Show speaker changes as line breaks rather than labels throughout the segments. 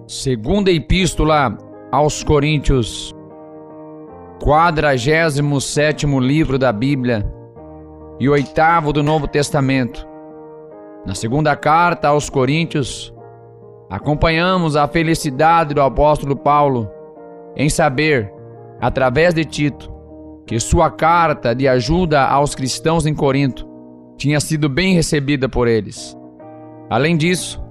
Segunda Epístola aos Coríntios, 47º livro da Bíblia e 8º do Novo Testamento. Na segunda carta aos Coríntios, acompanhamos a felicidade do apóstolo Paulo em saber, através de Tito, que sua carta de ajuda aos cristãos em Corinto tinha sido bem recebida por eles. Além disso,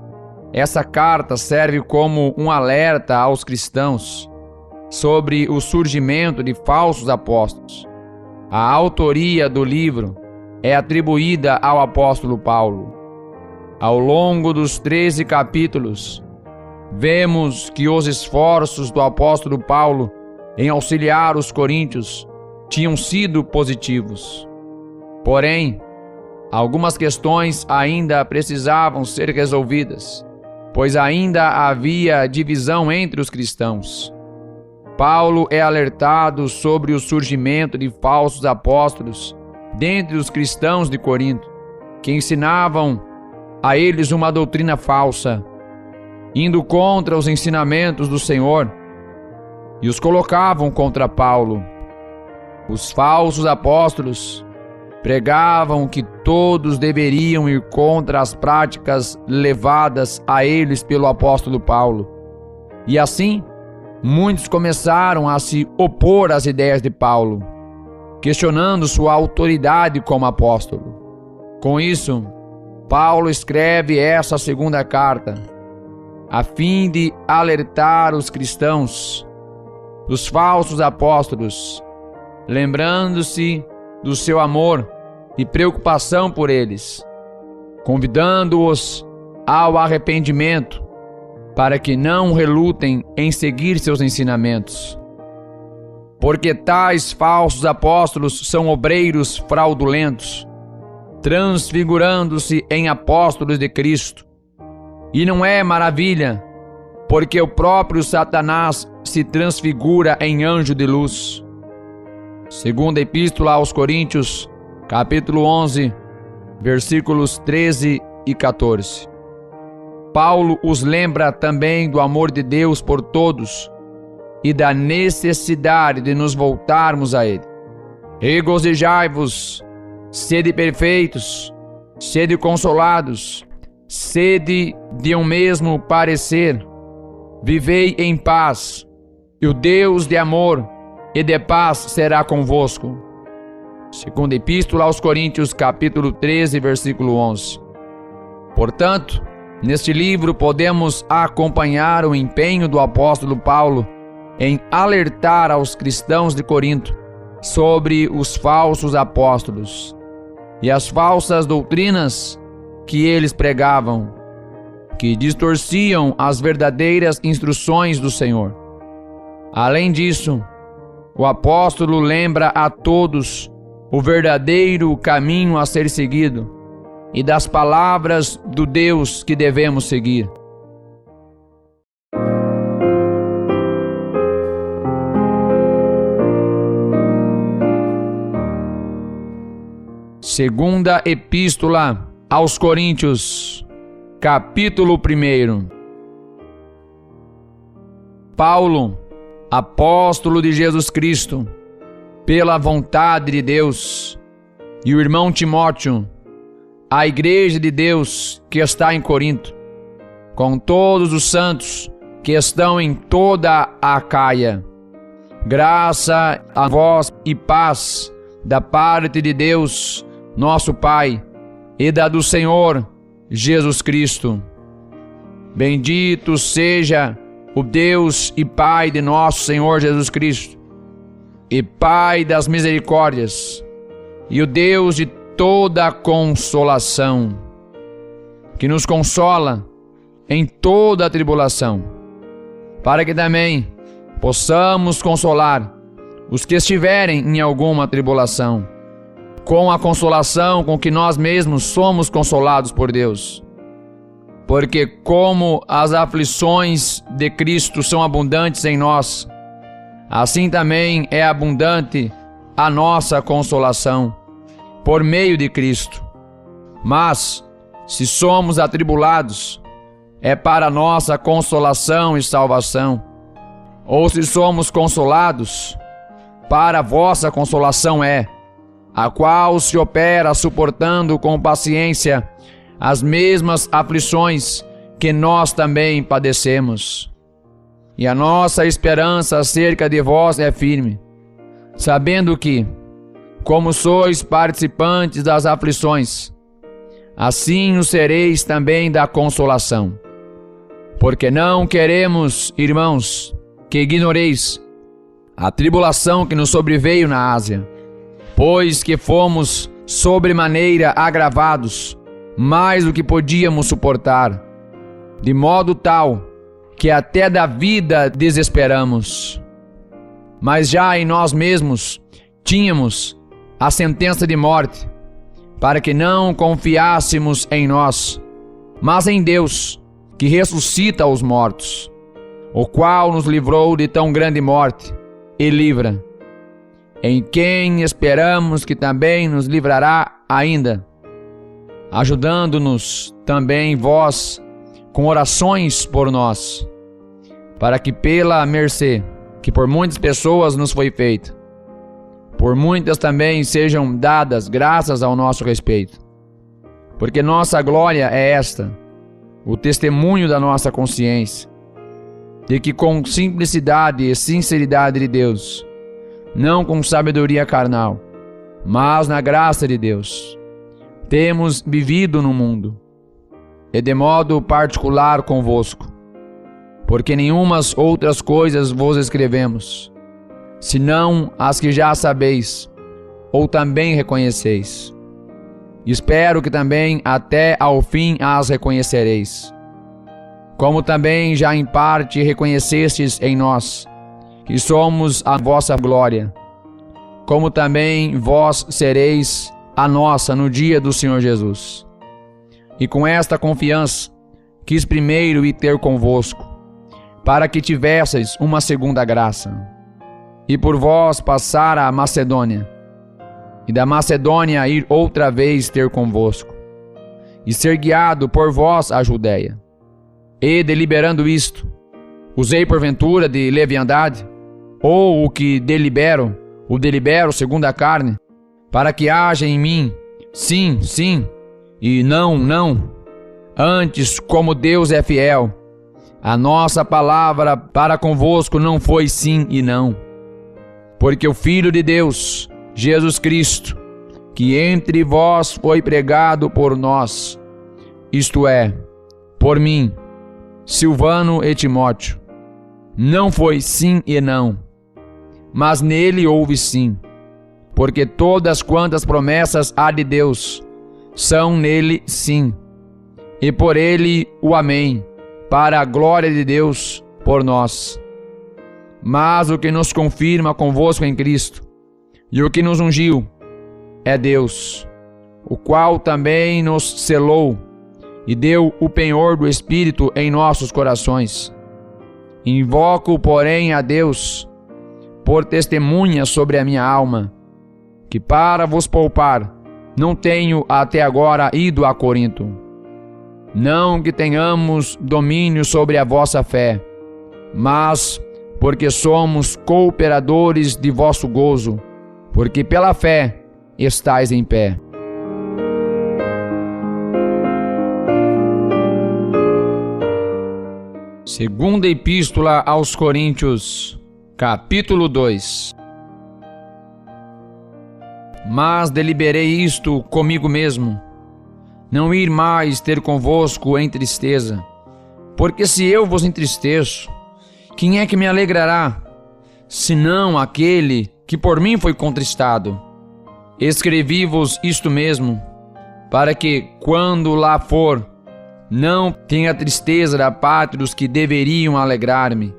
essa carta serve como um alerta aos cristãos sobre o surgimento de falsos apóstolos. A autoria do livro é atribuída ao apóstolo Paulo. Ao longo dos 13 capítulos, vemos que os esforços do apóstolo Paulo em auxiliar os coríntios tinham sido positivos. Porém, algumas questões ainda precisavam ser resolvidas, pois ainda havia divisão entre os cristãos. Paulo é alertado sobre o surgimento de falsos apóstolos dentre os cristãos de Corinto, que ensinavam a eles uma doutrina falsa, indo contra os ensinamentos do Senhor, e os colocavam contra Paulo. Os falsos apóstolos pregavam que todos deveriam ir contra as práticas levadas a eles pelo apóstolo Paulo. E assim, muitos começaram a se opor às ideias de Paulo, questionando sua autoridade como apóstolo. Com isso, Paulo escreve essa segunda carta, a fim de alertar os cristãos dos falsos apóstolos, lembrando-se do seu amor e preocupação por eles, convidando-os ao arrependimento, para que não relutem em seguir seus ensinamentos. Porque tais falsos apóstolos são obreiros fraudulentos, transfigurando-se em apóstolos de Cristo. E não é maravilha, porque o próprio Satanás se transfigura em anjo de luz. Segunda Epístola aos Coríntios, capítulo 11, versículos 13 e 14. Paulo os lembra também do amor de Deus por todos e da necessidade de nos voltarmos a Ele. Regozijai-vos, sede perfeitos, sede consolados, sede de um mesmo parecer, vivei em paz, e o Deus de amor e de paz será convosco. Segunda Epístola aos Coríntios, capítulo 13, versículo 11. Portanto, neste livro podemos acompanhar o empenho do apóstolo Paulo em alertar aos cristãos de Corinto sobre os falsos apóstolos e as falsas doutrinas que eles pregavam, que distorciam as verdadeiras instruções do Senhor. Além disso, o apóstolo lembra a todos o verdadeiro caminho a ser seguido e das palavras do Deus que devemos seguir. Segunda Epístola aos Coríntios, capítulo 1. Paulo, apóstolo de Jesus Cristo, pela vontade de Deus, e o irmão Timóteo, a igreja de Deus que está em Corinto, com todos os santos que estão em toda a Acaia. Graça a vós e paz da parte de Deus, nosso Pai, e da do Senhor Jesus Cristo. Bendito seja o Deus e Pai de nosso Senhor Jesus Cristo, e Pai das misericórdias, e o Deus de toda consolação, que nos consola em toda a tribulação, para que também possamos consolar os que estiverem em alguma tribulação, com a consolação com que nós mesmos somos consolados por Deus. Porque como as aflições de Cristo são abundantes em nós, assim também é abundante a nossa consolação por meio de Cristo. Mas, se somos atribulados, é para nossa consolação e salvação, ou se somos consolados, para a vossa consolação é, a qual se opera suportando com paciência as mesmas aflições que nós também padecemos. E a nossa esperança acerca de vós é firme, sabendo que, como sois participantes das aflições, assim o sereis também da consolação. Porque não queremos, irmãos, que ignoreis a tribulação que nos sobreveio na Ásia, pois que fomos sobremaneira agravados, mais do que podíamos suportar, de modo tal que até da vida desesperamos. Mas já em nós mesmos tínhamos a sentença de morte, para que não confiássemos em nós, mas em Deus, que ressuscita os mortos, o qual nos livrou de tão grande morte e livra, em quem esperamos que também nos livrará ainda, ajudando-nos também vós com orações por nós, para que pela mercê que por muitas pessoas nos foi feita, por muitas também sejam dadas graças ao nosso respeito. Porque nossa glória é esta, o testemunho da nossa consciência, de que com simplicidade e sinceridade de Deus, não com sabedoria carnal, mas na graça de Deus, temos vivido no mundo, e de modo particular convosco, porque nenhumas outras coisas vos escrevemos, senão as que já sabeis, ou também reconheceis. Espero que também até ao fim as reconhecereis, como também já em parte reconhecestes em nós, que somos a vossa glória, como também vós sereis a nossa no dia do Senhor Jesus. E com esta confiança quis primeiro ir ter convosco, para que tivesseis uma segunda graça, e por vós passar a Macedônia, e da Macedônia ir outra vez ter convosco, e ser guiado por vós à Judéia. E, deliberando isto, usei porventura de leviandade, ou o que delibero, o delibero segundo a carne, para que haja em mim sim, sim, e não, não. Antes, como Deus é fiel, a nossa palavra para convosco não foi sim e não. Porque o Filho de Deus, Jesus Cristo, que entre vós foi pregado por nós, isto é, por mim, Silvano e Timóteo, não foi sim e não, mas nele houve sim, porque todas quantas promessas há de Deus são nele sim, e por ele o amém, para a glória de Deus por nós. Mas o que nos confirma convosco em Cristo, e o que nos ungiu, é Deus, o qual também nos selou e deu o penhor do Espírito em nossos corações. Invoco, porém, a Deus, por testemunha sobre a minha alma, que para vos poupar, não tenho até agora ido a Corinto. Não que tenhamos domínio sobre a vossa fé, mas porque somos cooperadores de vosso gozo, porque pela fé estais em pé. Segunda Epístola aos Coríntios, capítulo 2. Mas deliberei isto comigo mesmo, não ir mais ter convosco em tristeza, porque se eu vos entristeço, quem é que me alegrará, senão aquele que por mim foi contristado? Escrevi-vos isto mesmo, para que, quando lá for, não tenha tristeza da parte dos que deveriam alegrar-me,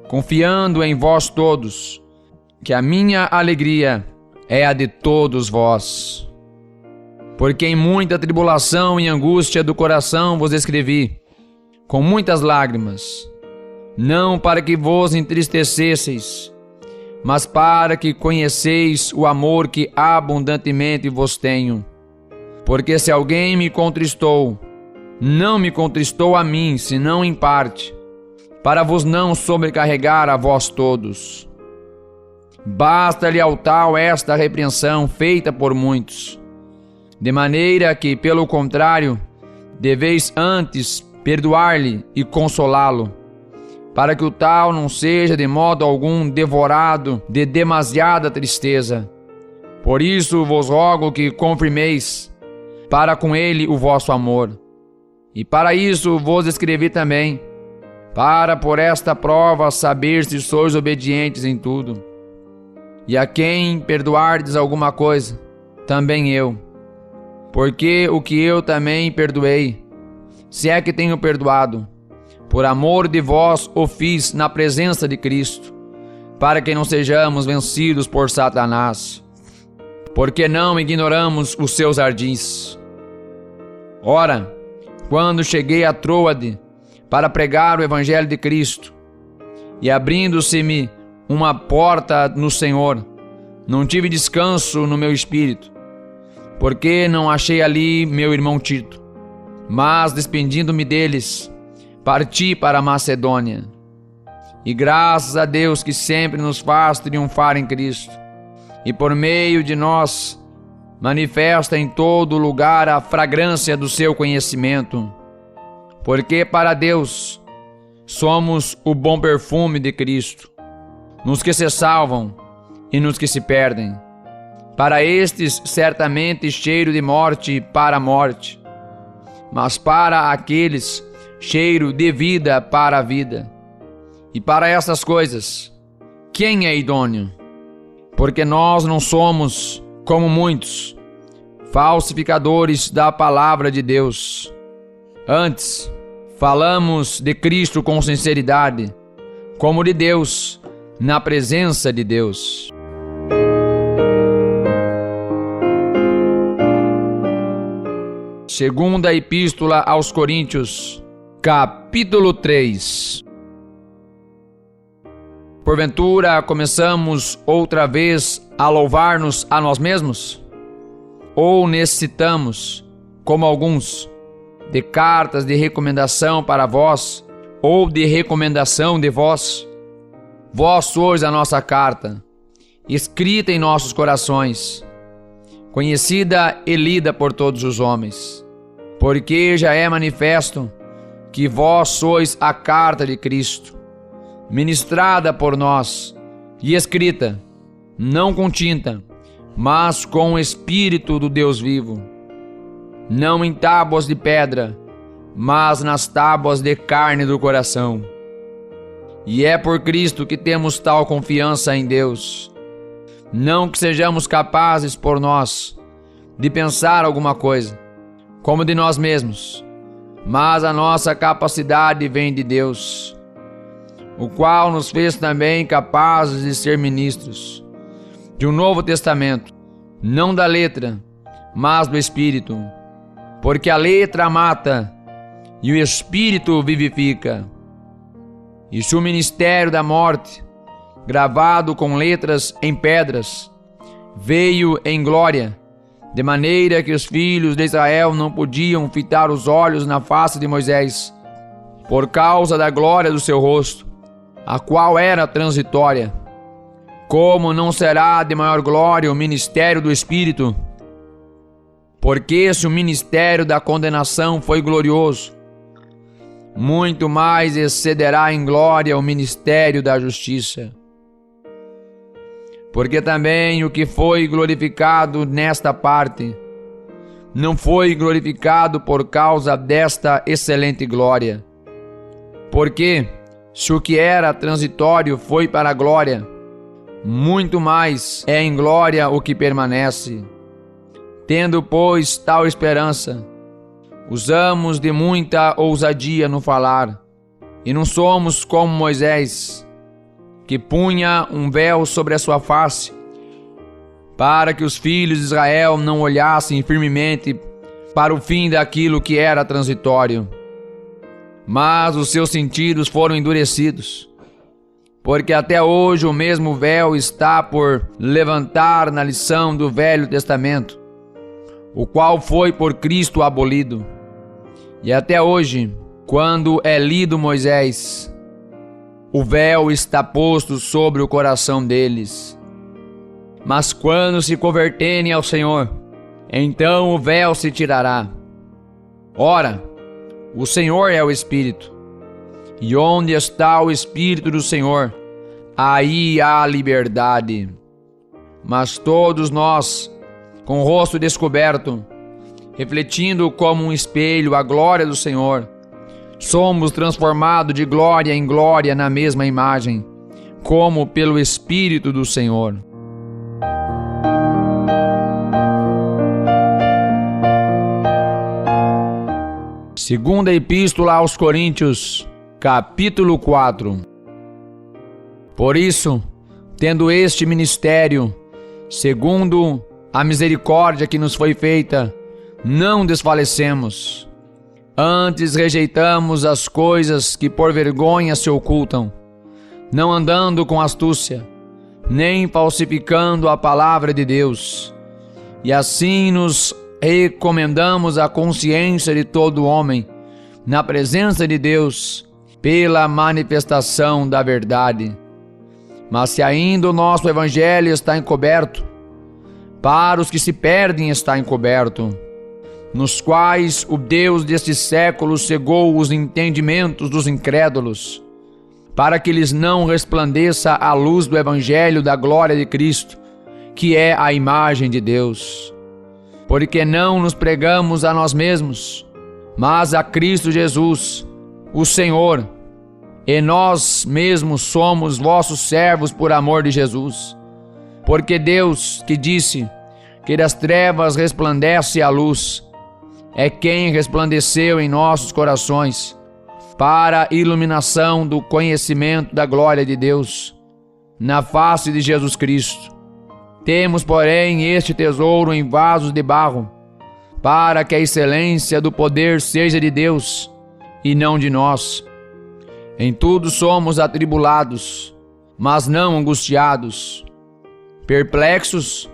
confiando em vós todos, que a minha alegria é a de todos vós. Porque em muita tribulação e angústia do coração vos escrevi, com muitas lágrimas, não para que vos entristecesseis, mas para que conheceis o amor que abundantemente vos tenho. Porque se alguém me contristou, não me contristou a mim, senão em parte, para vos não sobrecarregar a vós todos. Basta-lhe ao tal esta repreensão feita por muitos, de maneira que, pelo contrário, deveis antes perdoar-lhe e consolá-lo, para que o tal não seja de modo algum devorado de demasiada tristeza. Por isso vos rogo que confirmeis para com ele o vosso amor. E para isso vos escrevi também, para por esta prova saber se sois obedientes em tudo. E a quem perdoardes alguma coisa, também eu. Porque o que eu também perdoei, se é que tenho perdoado, por amor de vós o fiz na presença de Cristo, para que não sejamos vencidos por Satanás, porque não ignoramos os seus ardis. Ora, quando cheguei a Troade para pregar o Evangelho de Cristo, e abrindo-se-me uma porta no Senhor, não tive descanso no meu espírito, porque não achei ali meu irmão Tito, mas despedindo-me deles, parti para a Macedônia. E graças a Deus que sempre nos faz triunfar em Cristo, e por meio de nós manifesta em todo lugar a fragrância do seu conhecimento, porque para Deus somos o bom perfume de Cristo, nos que se salvam e nos que se perdem. Para estes certamente cheiro de morte para a morte, mas para aqueles cheiro de vida para a vida. E para essas coisas, quem é idôneo? Porque nós não somos, como muitos, falsificadores da palavra de Deus. Antes, falamos de Cristo com sinceridade, como de Deus, na presença de Deus. Segunda Epístola aos Coríntios, capítulo 3. Porventura começamos outra vez a louvar-nos a nós mesmos? Ou necessitamos, como alguns, de cartas de recomendação para vós, ou de recomendação de vós? Vós sois a nossa carta, escrita em nossos corações, conhecida e lida por todos os homens, porque já é manifesto que vós sois a carta de Cristo, ministrada por nós e escrita, não com tinta, mas com o Espírito do Deus vivo, não em tábuas de pedra, mas nas tábuas de carne do coração. E é por Cristo que temos tal confiança em Deus. Não que sejamos capazes por nós de pensar alguma coisa, como de nós mesmos, mas a nossa capacidade vem de Deus, o qual nos fez também capazes de ser ministros de um novo testamento, não da letra, mas do Espírito, porque a letra mata e o Espírito vivifica. E se o ministério da morte, gravado com letras em pedras, veio em glória, de maneira que os filhos de Israel não podiam fitar os olhos na face de Moisés, por causa da glória do seu rosto, a qual era transitória, como não será de maior glória o ministério do Espírito? Porque se o ministério da condenação foi glorioso, muito mais excederá em glória o ministério da justiça. Porque também o que foi glorificado nesta parte, não foi glorificado por causa desta excelente glória. Porque, se o que era transitório foi para a glória, muito mais é em glória o que permanece. Tendo, pois, tal esperança, usamos de muita ousadia no falar, e não somos como Moisés, que punha um véu sobre a sua face, para que os filhos de Israel não olhassem firmemente para o fim daquilo que era transitório. Mas os seus sentidos foram endurecidos, porque até hoje o mesmo véu está por levantar na lição do Velho Testamento, o qual foi por Cristo abolido. E até hoje, quando é lido Moisés, o véu está posto sobre o coração deles. Mas quando se converterem ao Senhor, então o véu se tirará. Ora, o Senhor é o Espírito, e onde está o Espírito do Senhor, aí há liberdade. Mas todos nós, com o rosto descoberto, refletindo como um espelho a glória do Senhor, somos transformados de glória em glória na mesma imagem, como pelo Espírito do Senhor. Segunda Epístola aos Coríntios, capítulo 4. Por isso, tendo este ministério, segundo a misericórdia que nos foi feita, não desfalecemos. Antes rejeitamos as coisas que por vergonha se ocultam, não andando com astúcia, nem falsificando a palavra de Deus. E assim nos recomendamos a consciência de todo homem, na presença de Deus, pela manifestação da verdade. Mas se ainda o nosso evangelho está encoberto, para os que se perdem está encoberto, nos quais o Deus deste século cegou os entendimentos dos incrédulos, para que lhes não resplandeça a luz do evangelho da glória de Cristo, que é a imagem de Deus. Porque não nos pregamos a nós mesmos, mas a Cristo Jesus, o Senhor, e nós mesmos somos vossos servos por amor de Jesus. Porque Deus, que disse que das trevas resplandece a luz, é quem resplandeceu em nossos corações, para a iluminação do conhecimento da glória de Deus, na face de Jesus Cristo. Temos, porém, este tesouro em vasos de barro, para que a excelência do poder seja de Deus e não de nós. Em tudo somos atribulados, mas não angustiados, perplexos,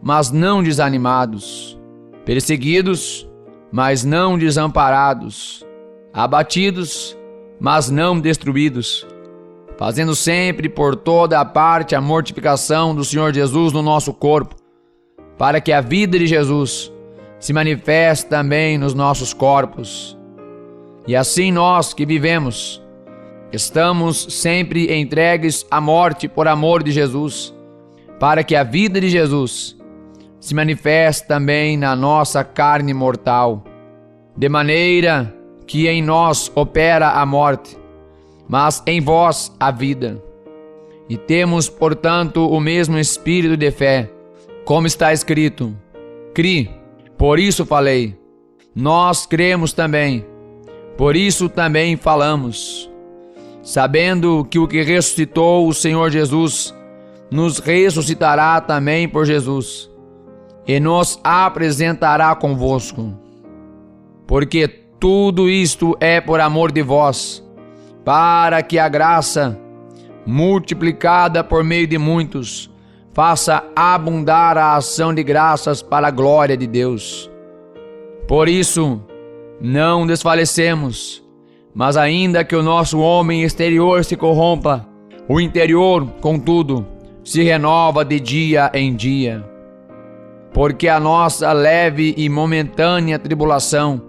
mas não desanimados, perseguidos, mas não desamparados, abatidos, mas não destruídos, fazendo sempre por toda a parte a mortificação do Senhor Jesus no nosso corpo, para que a vida de Jesus se manifeste também nos nossos corpos. E assim nós que vivemos, estamos sempre entregues à morte por amor de Jesus, para que a vida de Jesus se manifeste também na nossa carne mortal, de maneira que em nós opera a morte, mas em vós a vida. E temos, portanto, o mesmo espírito de fé, como está escrito: Cri, por isso falei. Nós cremos também, por isso também falamos, sabendo que o que ressuscitou o Senhor Jesus nos ressuscitará também por Jesus, e nos apresentará convosco. Porque tudo isto é por amor de vós, para que a graça, multiplicada por meio de muitos, faça abundar a ação de graças para a glória de Deus. Por isso, não desfalecemos, mas ainda que o nosso homem exterior se corrompa, o interior, contudo, se renova de dia em dia. Porque a nossa leve e momentânea tribulação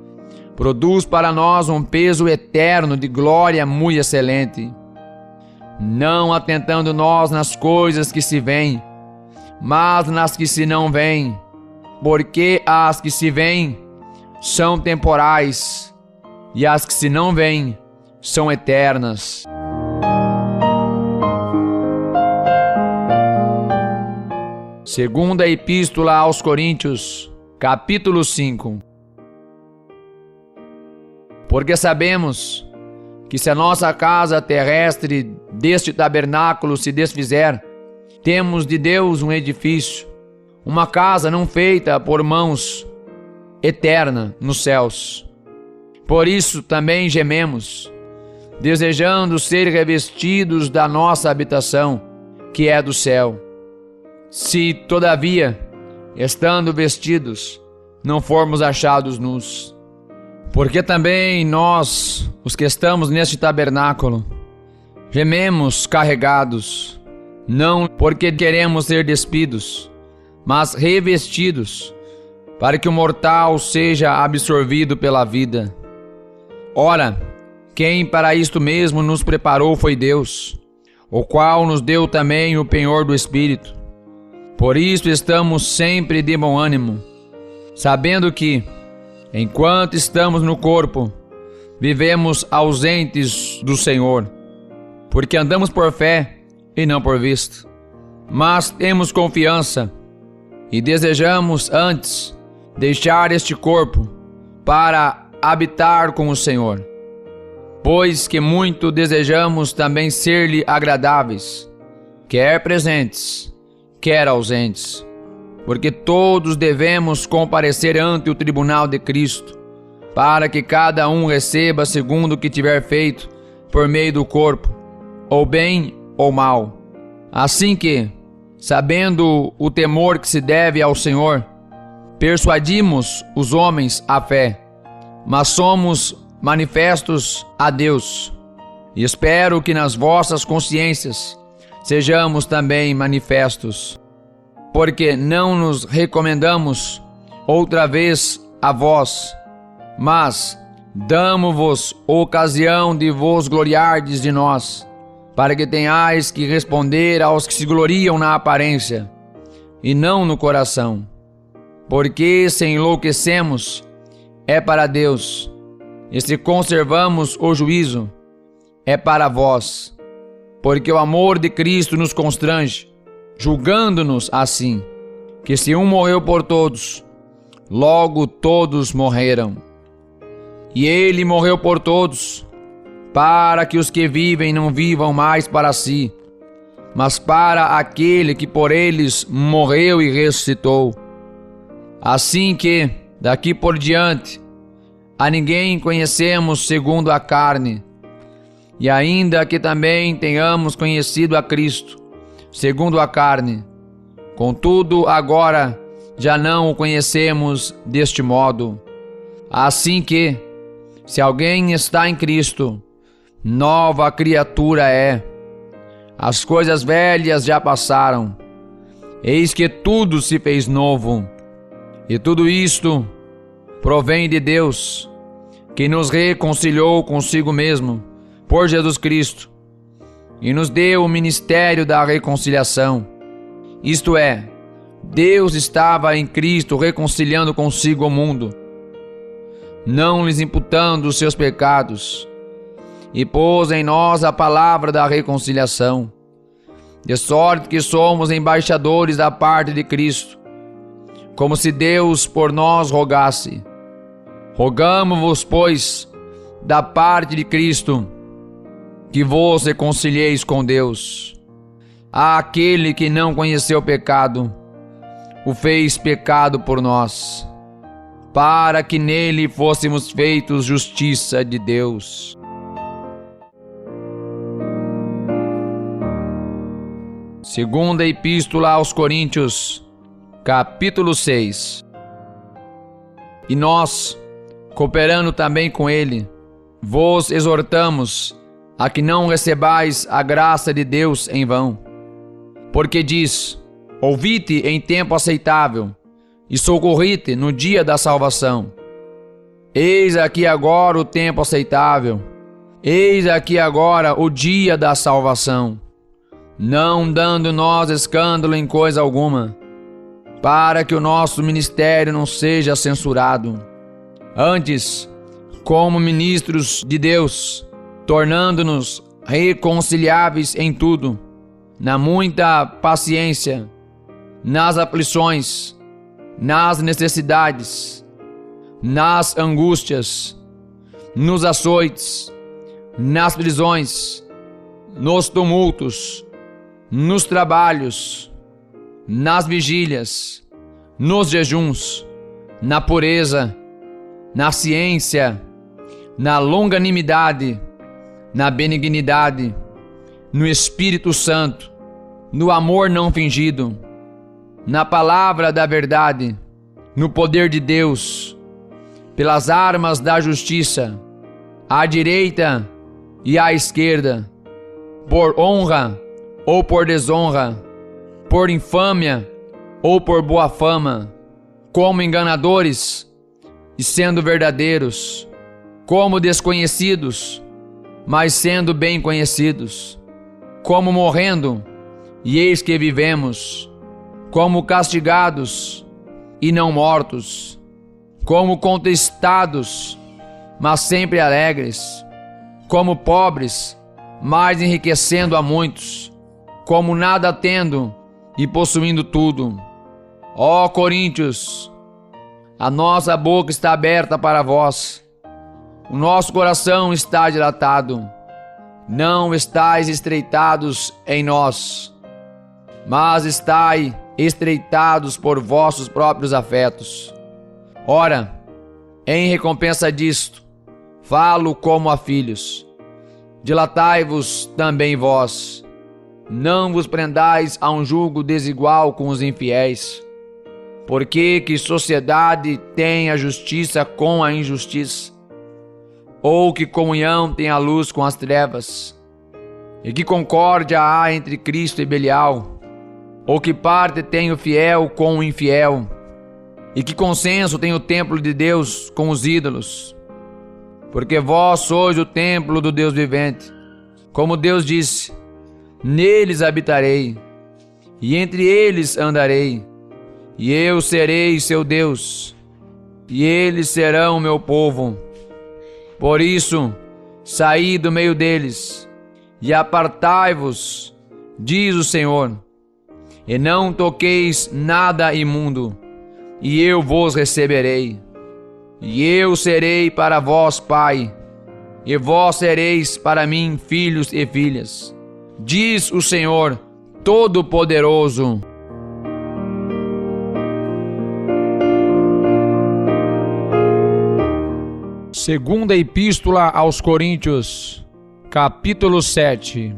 produz para nós um peso eterno de glória muito excelente, não atentando nós nas coisas que se veem, mas nas que se não veem, porque as que se veem são temporais, e as que se não veem são eternas. Segunda Epístola aos Coríntios, capítulo 5. Porque sabemos que se a nossa casa terrestre deste tabernáculo se desfizer, temos de Deus um edifício, uma casa não feita por mãos, eterna nos céus. Por isso também gememos, desejando ser revestidos da nossa habitação, que é do céu. Se, todavia, estando vestidos, não formos achados nus. Porque também nós, os que estamos neste tabernáculo, gememos carregados, não porque queremos ser despidos, mas revestidos, para que o mortal seja absorvido pela vida. Ora, quem para isto mesmo nos preparou foi Deus, o qual nos deu também o penhor do Espírito. Por isso estamos sempre de bom ânimo, sabendo que, enquanto estamos no corpo, vivemos ausentes do Senhor, porque andamos por fé e não por vista. Mas temos confiança e desejamos antes deixar este corpo para habitar com o Senhor, pois que muito desejamos também ser-lhe agradáveis, quer presentes, quer ausentes, porque todos devemos comparecer ante o tribunal de Cristo, para que cada um receba segundo o que tiver feito por meio do corpo, ou bem ou mal. Assim que, sabendo o temor que se deve ao Senhor, persuadimos os homens à fé, mas somos manifestos a Deus. E espero que nas vossas consciências sejamos também manifestos, porque não nos recomendamos outra vez a vós, mas damo-vos ocasião de vos gloriardes de nós, para que tenhais que responder aos que se gloriam na aparência, e não no coração. Porque se enlouquecemos, é para Deus, e se conservamos o juízo, é para vós, porque o amor de Cristo nos constrange, julgando-nos assim, que se um morreu por todos, logo todos morreram. E ele morreu por todos, para que os que vivem não vivam mais para si, mas para aquele que por eles morreu e ressuscitou. Assim que, daqui por diante, a ninguém conhecemos segundo a carne, e ainda que também tenhamos conhecido a Cristo, segundo a carne, contudo agora já não o conhecemos deste modo. Assim que, se alguém está em Cristo, nova criatura é. As coisas velhas já passaram, eis que tudo se fez novo. E tudo isto provém de Deus, que nos reconciliou consigo mesmo, por Jesus Cristo, e nos deu o ministério da reconciliação. Isto é, Deus estava em Cristo reconciliando consigo o mundo, não lhes imputando os seus pecados, e pôs em nós a palavra da reconciliação, de sorte que somos embaixadores da parte de Cristo, como se Deus por nós rogasse. Rogamo-vos, pois, da parte de Cristo, que vos reconcilieis com Deus. Aquele que não conheceu pecado, o fez pecado por nós, para que nele fôssemos feitos justiça de Deus. Segunda Epístola aos Coríntios, capítulo 6. E nós, cooperando também com ele, vos exortamos a que não recebais a graça de Deus em vão. Porque diz: ouvi-te em tempo aceitável, e socorri-te no dia da salvação. Eis aqui agora o tempo aceitável, eis aqui agora o dia da salvação, não dando nós escândalo em coisa alguma, para que o nosso ministério não seja censurado. Antes, como ministros de Deus, tornando-nos reconciliáveis em tudo, na muita paciência, nas aflições, nas necessidades, nas angústias, nos açoites, nas prisões, nos tumultos, nos trabalhos, nas vigílias, nos jejuns, na pureza, na ciência, na longanimidade, na benignidade, no Espírito Santo, no amor não fingido, na palavra da verdade, no poder de Deus, pelas armas da justiça, à direita e à esquerda, por honra ou por desonra, por infâmia ou por boa fama, como enganadores e sendo verdadeiros, como desconhecidos, mas sendo bem conhecidos, como morrendo, e eis que vivemos, como castigados e não mortos, como contristados, mas sempre alegres, como pobres, mas enriquecendo a muitos, como nada tendo e possuindo tudo. Ó Coríntios, a nossa boca está aberta para vós, o nosso coração está dilatado. Não estáis estreitados em nós, mas estai estreitados por vossos próprios afetos. Ora, em recompensa disto, falo como a filhos. Dilatai-vos também vós, não vos prendais a um jugo desigual com os infiéis. Porque que sociedade tem a justiça com a injustiça? Ou que comunhão tem a luz com as trevas? E que concórdia há entre Cristo e Belial? Ou que parte tem o fiel com o infiel? E que consenso tem o templo de Deus com os ídolos? Porque vós sois o templo do Deus vivente. Como Deus disse, neles habitarei, e entre eles andarei, e eu serei seu Deus, e eles serão meu povo. Por isso, saí do meio deles, e apartai-vos, diz o Senhor, e não toqueis nada imundo, e eu vos receberei. E eu serei para vós pai, e vós sereis para mim filhos e filhas, diz o Senhor Todo-Poderoso. Segunda Epístola aos Coríntios, capítulo 7.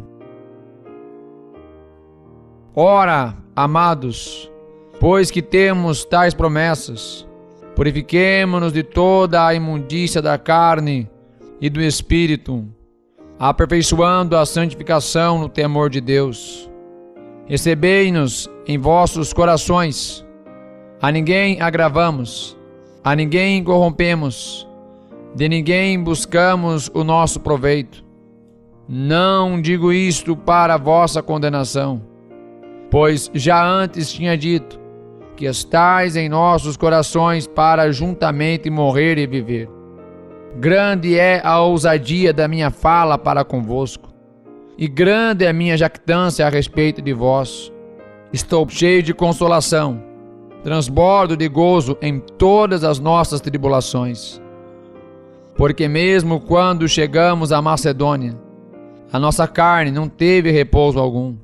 Ora, amados, pois que temos tais promessas, purifiquemo-nos de toda a imundícia da carne e do espírito, aperfeiçoando a santificação no temor de Deus. Recebei-nos em vossos corações, a ninguém agravamos, a ninguém corrompemos, de ninguém buscamos o nosso proveito. Não digo isto para a vossa condenação, pois já antes tinha dito que estais em nossos corações para juntamente morrer e viver. Grande é a ousadia da minha fala para convosco, e grande é a minha jactância a respeito de vós. Estou cheio de consolação, transbordo de gozo em todas as nossas tribulações. Porque mesmo quando chegamos à Macedônia, a nossa carne não teve repouso algum.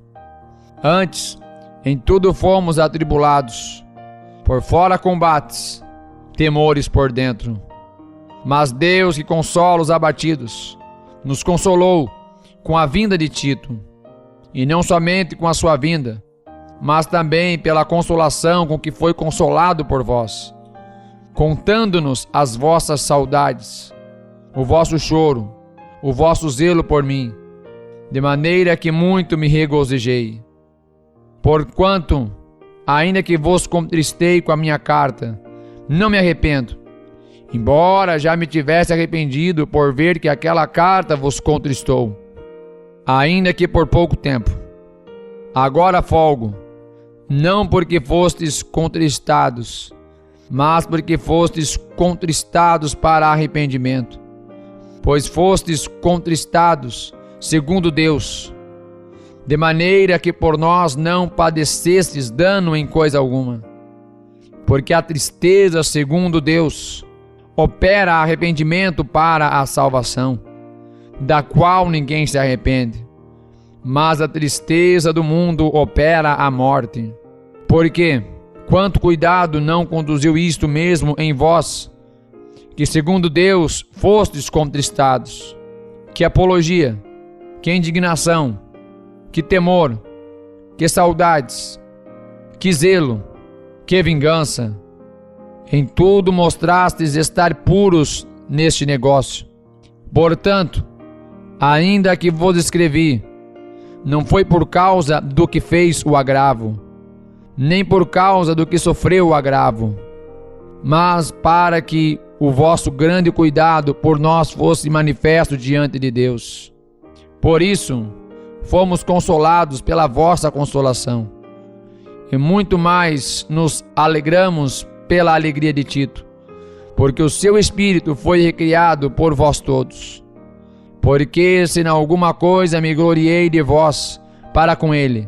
Antes, em tudo fomos atribulados, por fora combates, temores por dentro. Mas Deus, que consola os abatidos, nos consolou com a vinda de Tito, e não somente com a sua vinda, mas também pela consolação com que foi consolado por vós, contando-nos as vossas saudades, o vosso choro, o vosso zelo por mim, de maneira que muito me regozijei. Porquanto, ainda que vos contristei com a minha carta, não me arrependo, embora já me tivesse arrependido por ver que aquela carta vos contristou, ainda que por pouco tempo. Agora folgo, não porque fostes contristados, mas porque fostes contristados para arrependimento, pois fostes contristados segundo Deus, de maneira que por nós não padecestes dano em coisa alguma. Porque a tristeza segundo Deus opera arrependimento para a salvação, da qual ninguém se arrepende, mas a tristeza do mundo opera a morte. Porque quanto cuidado não conduziu isto mesmo em vós, que segundo Deus fostes contristados? Que apologia, que indignação, que temor, que saudades, que zelo, que vingança. Em tudo mostrastes estar puros neste negócio. Portanto, ainda que vos escrevi, não foi por causa do que fez o agravo, nem por causa do que sofreu o agravo, mas para que o vosso grande cuidado por nós fosse manifesto diante de Deus. Por isso, fomos consolados pela vossa consolação, e muito mais nos alegramos pela alegria de Tito, porque o seu espírito foi recriado por vós todos. Porque se em alguma coisa me gloriei de vós para com ele,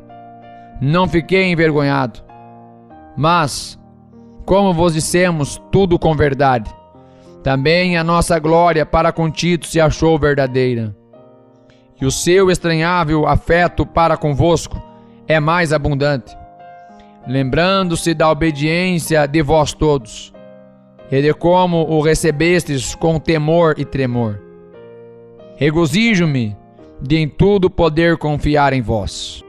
não fiquei envergonhado. Mas, como vos dissemos tudo com verdade, também a nossa glória para com Tito se achou verdadeira. E o seu estranhável afeto para convosco é mais abundante, lembrando-se da obediência de vós todos, e de como o recebestes com temor e tremor. Regozijo-me de em tudo poder confiar em vós.